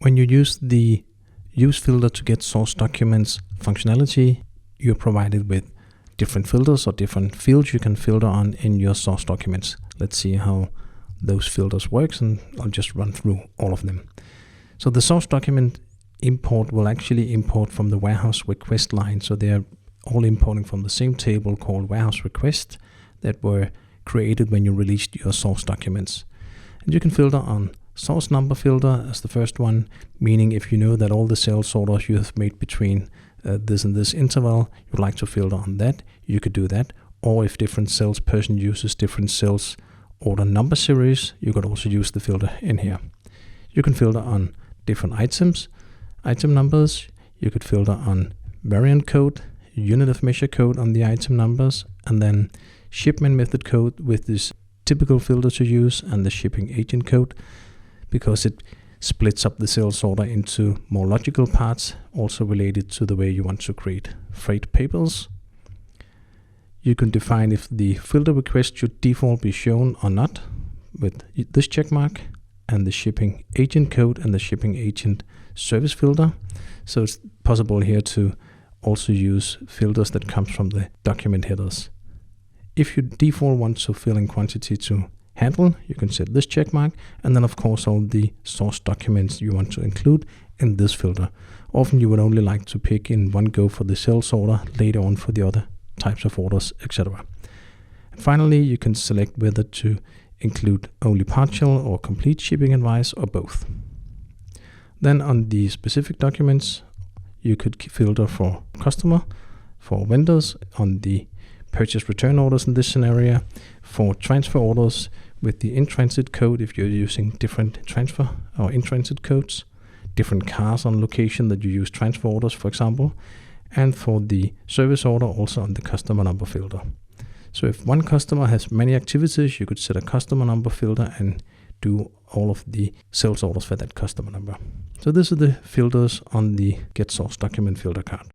When you use the Use filter to get source documents functionality, you're provided with different filters or different fields you can filter on in your source documents. Let's see how those filters works, and I'll just run through all of them. So the source document import will actually import from the warehouse request line. So they're all importing from the same table called warehouse request that were created when you released your source documents. And you can filter on source number filter as the first one, meaning if you know that all the sales orders you have made between this and this interval, you'd like to filter on that, you could do that. Or if different salesperson uses different sales order number series, you could also use the filter in here. You can filter on different items, item numbers. You could filter on variant code, unit of measure code on the item numbers, and then shipment method code with this typical filter to use, and the shipping agent code, because it splits up the sales order into more logical parts, also related to the way you want to create freight tables. You can define if the filter request should default be shown or not with this check mark, and the shipping agent code and the shipping agent service filter. So it's possible here to also use filters that comes from the document headers. If you default want to fill in quantity to handle, you can set this check mark, and then of course all the source documents you want to include in this filter. Often you would only like to pick in one go for the sales order, later on for the other types of orders, etc. And finally, you can select whether to include only partial or complete shipping advice, or both. Then on the specific documents, you could filter for customer, for vendors on the purchase return orders in this scenario, for transfer orders with the in-transit code if you're using different transfer or in-transit codes, different cars on location that you use transfer orders, for example, and for the service order also on the customer number filter. So if one customer has many activities, you could set a customer number filter and do all of the sales orders for that customer number. So these are the filters on the Get Source Document filter card.